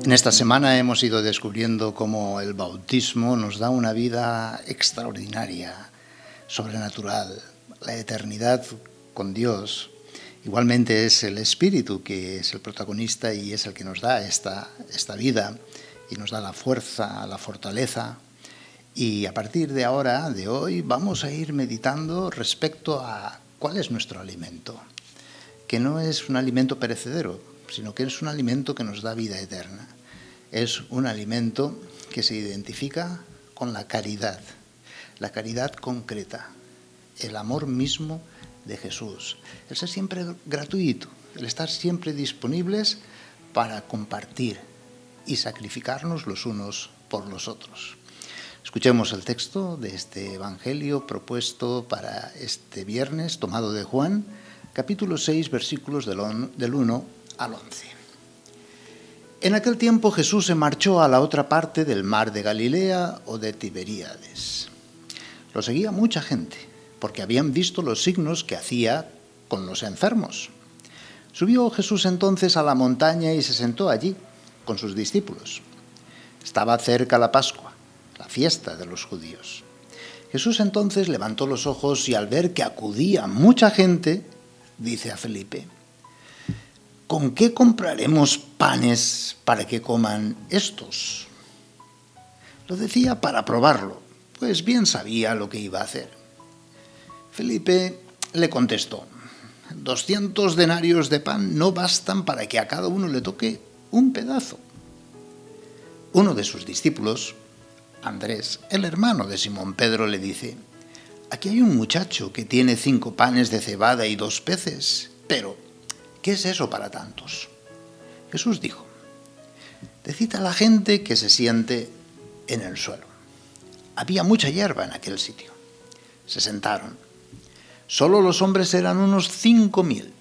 En esta semana hemos ido descubriendo cómo el bautismo nos da una vida extraordinaria, sobrenatural, la eternidad con Dios. Igualmente es el Espíritu que es el protagonista y es el que nos da esta vida y nos da la fuerza, la fortaleza. Y a partir de ahora, de hoy, vamos a ir meditando respecto a cuál es nuestro alimento, que no es un alimento perecedero, sino que es un alimento que nos da vida eterna. Es un alimento que se identifica con la caridad concreta, el amor mismo de Jesús, el ser siempre gratuito, el estar siempre disponibles para compartir y sacrificarnos los unos por los otros. Escuchemos el texto de este Evangelio propuesto para este viernes, tomado de Juan, capítulo 6, versículos del 1 al 11. En aquel tiempo Jesús se marchó a la otra parte del mar de Galilea o de Tiberíades. Lo seguía mucha gente, porque habían visto los signos que hacía con los enfermos. Subió Jesús entonces a la montaña y se sentó allí con sus discípulos. Estaba cerca la Pascua, la fiesta de los judíos. Jesús entonces levantó los ojos y al ver que acudía mucha gente, dice a Felipe: ¿con qué compraremos panes para que coman estos? Lo decía para probarlo, pues bien sabía lo que iba a hacer. Felipe le contestó: 200 denarios de pan no bastan para que a cada uno le toque un pedazo. Uno de sus discípulos, Andrés, el hermano de Simón Pedro, le dice: aquí hay un muchacho que tiene 5 panes de cebada y 2 peces, pero ¿qué es eso para tantos? Jesús dijo: decid a la gente que se siente en el suelo. Había mucha hierba en aquel sitio. Se sentaron. Solo los hombres eran unos 5.000.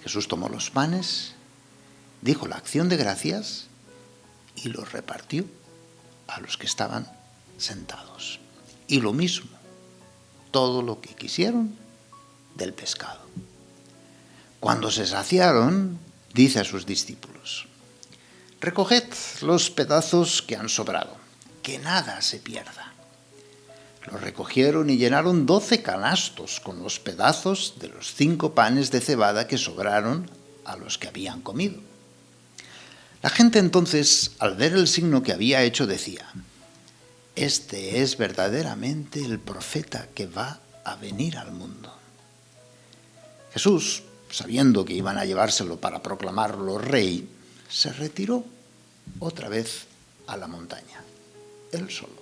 Jesús tomó los panes, dijo la acción de gracias y los repartió a los que estaban sentados. Y lo mismo, todo lo que quisieron del pescado. Cuando se saciaron, dice a sus discípulos: recoged los pedazos que han sobrado, que nada se pierda. Los recogieron y llenaron 12 canastos con los pedazos de los 5 panes de cebada que sobraron a los que habían comido. La gente entonces, al ver el signo que había hecho, decía: este es verdaderamente el profeta que va a venir al mundo. Jesús, sabiendo que iban a llevárselo para proclamarlo rey, se retiró otra vez a la montaña, él solo.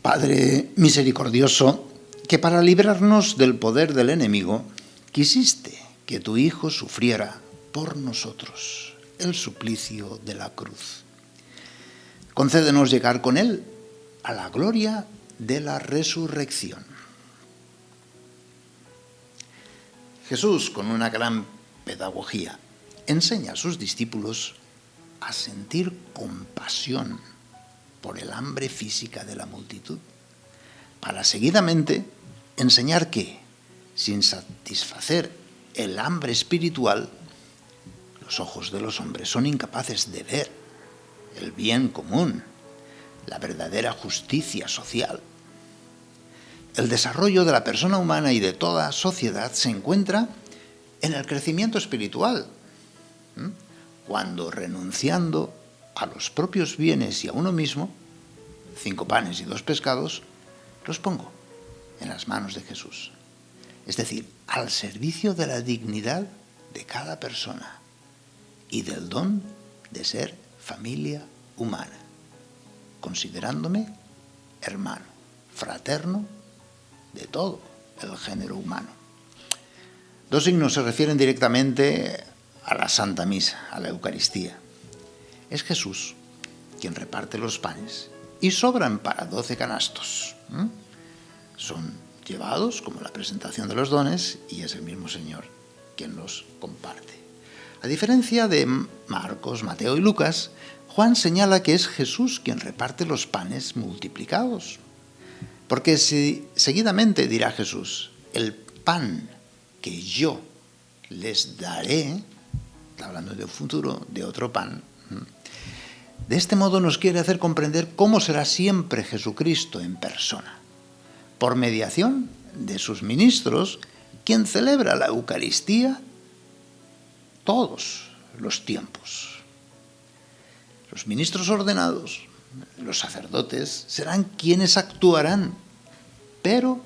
Padre misericordioso, que para librarnos del poder del enemigo, quisiste que tu Hijo sufriera por nosotros el suplicio de la cruz. Concédenos llegar con él a la gloria de la resurrección. Jesús, con una gran pedagogía, enseña a sus discípulos a sentir compasión por el hambre física de la multitud, para seguidamente enseñar que, sin satisfacer el hambre espiritual, los ojos de los hombres son incapaces de ver el bien común, la verdadera justicia social. El desarrollo de la persona humana y de toda sociedad se encuentra en el crecimiento espiritual, cuando, renunciando a los propios bienes y a uno mismo, 5 panes y 2 pescados, los pongo en las manos de Jesús. Es decir, al servicio de la dignidad de cada persona y del don de ser familia humana, considerándome hermano, fraterno de todo el género humano. 2 signos se refieren directamente a la Santa Misa, a la Eucaristía. Es Jesús quien reparte los panes y sobran para 12 canastos. Son llevados como la presentación de los dones y es el mismo Señor quien los comparte. A diferencia de Marcos, Mateo y Lucas, Juan señala que es Jesús quien reparte los panes multiplicados. Porque si seguidamente dirá Jesús: el pan que yo les daré está hablando de un futuro, de otro pan. De este modo nos quiere hacer comprender cómo será siempre Jesucristo en persona, por mediación de sus ministros, quien celebra la Eucaristía todos los tiempos. Los ministros ordenados, los sacerdotes, serán quienes actuarán, pero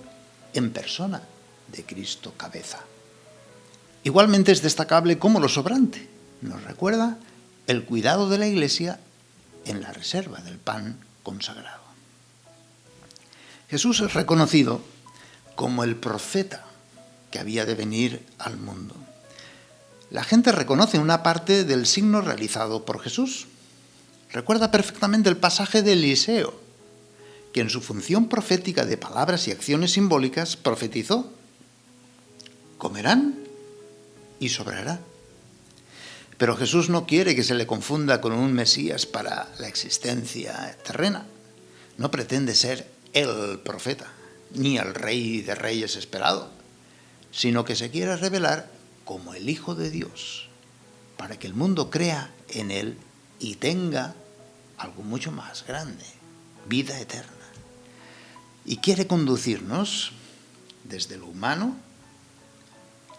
en persona de Cristo cabeza. Igualmente es destacable cómo lo sobrante nos recuerda el cuidado de la Iglesia en la reserva del pan consagrado. Jesús es reconocido como el profeta que había de venir al mundo. La gente reconoce una parte del signo realizado por Jesús. Recuerda perfectamente el pasaje de Eliseo, que en su función profética de palabras y acciones simbólicas profetizó: comerán y sobrará. Pero Jesús no quiere que se le confunda con un Mesías para la existencia terrena. No pretende ser el profeta, ni el rey de reyes esperado, sino que se quiere revelar como el Hijo de Dios, para que el mundo crea en él y tenga algo mucho más grande, vida eterna. Y quiere conducirnos desde lo humano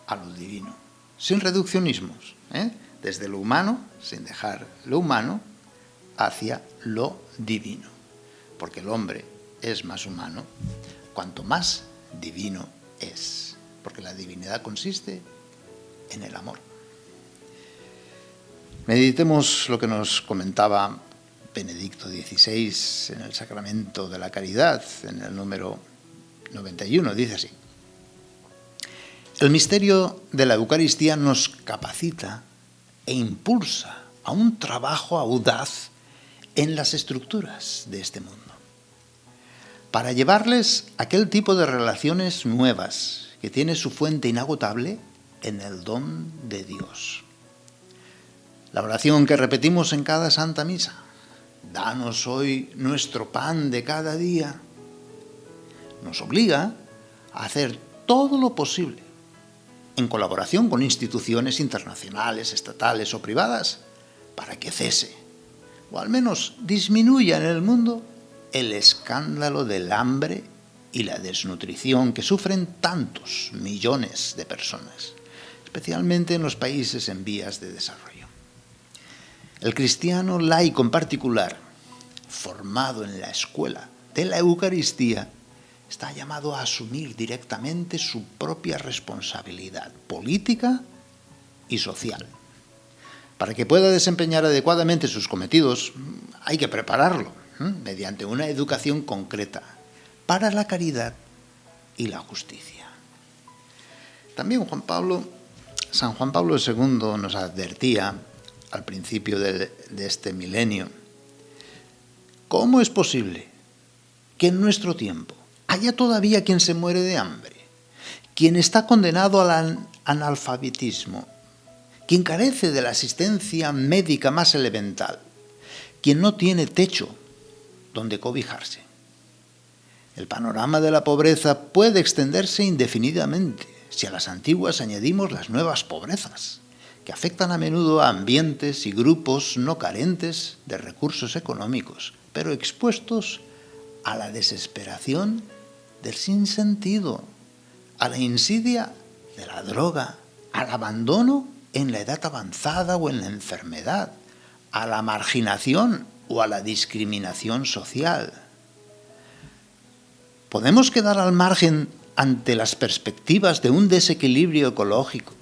a lo divino, sin reduccionismos, desde lo humano, sin dejar lo humano, hacia lo divino, porque el hombre es más humano cuanto más divino es, porque la divinidad consiste en el amor. Meditemos lo que nos comentaba Benedicto XVI en el Sacramento de la Caridad, en el número 91, dice así: el misterio de la Eucaristía nos capacita e impulsa a un trabajo audaz en las estructuras de este mundo, para llevarles aquel tipo de relaciones nuevas que tiene su fuente inagotable en el don de Dios. La oración que repetimos en cada Santa Misa: danos hoy nuestro pan de cada día, nos obliga a hacer todo lo posible, en colaboración con instituciones internacionales, estatales o privadas, para que cese, o al menos disminuya en el mundo, el escándalo del hambre y la desnutrición que sufren tantos millones de personas, especialmente en los países en vías de desarrollo. El cristiano laico en particular, formado en la escuela de la Eucaristía, está llamado a asumir directamente su propia responsabilidad política y social. Para que pueda desempeñar adecuadamente sus cometidos, hay que prepararlo mediante una educación concreta para la caridad y la justicia. También San Juan Pablo II nos advertía al principio de este milenio: ¿cómo es posible que en nuestro tiempo haya todavía quien se muere de hambre, quien está condenado al analfabetismo, quien carece de la asistencia médica más elemental, quien no tiene techo donde cobijarse? El panorama de la pobreza puede extenderse indefinidamente si a las antiguas añadimos las nuevas pobrezas, que afectan a menudo a ambientes y grupos no carentes de recursos económicos, pero expuestos a la desesperación del sinsentido, a la insidia de la droga, al abandono en la edad avanzada o en la enfermedad, a la marginación o a la discriminación social. ¿Podemos quedar al margen ante las perspectivas de un desequilibrio ecológico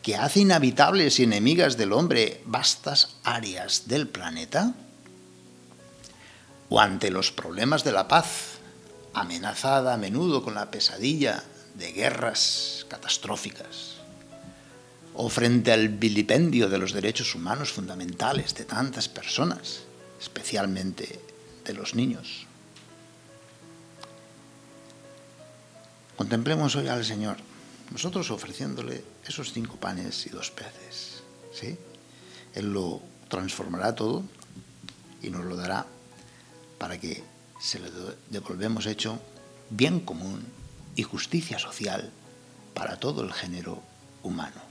que hace inhabitables y enemigas del hombre vastas áreas del planeta? ¿O ante los problemas de la paz, amenazada a menudo con la pesadilla de guerras catastróficas? ¿O frente al vilipendio de los derechos humanos fundamentales de tantas personas, especialmente de los niños? Contemplemos hoy al Señor, nosotros ofreciéndole esos 5 panes y 2 peces, ¿sí? Él lo transformará todo y nos lo dará para que se lo devolvemos hecho bien común y justicia social para todo el género humano.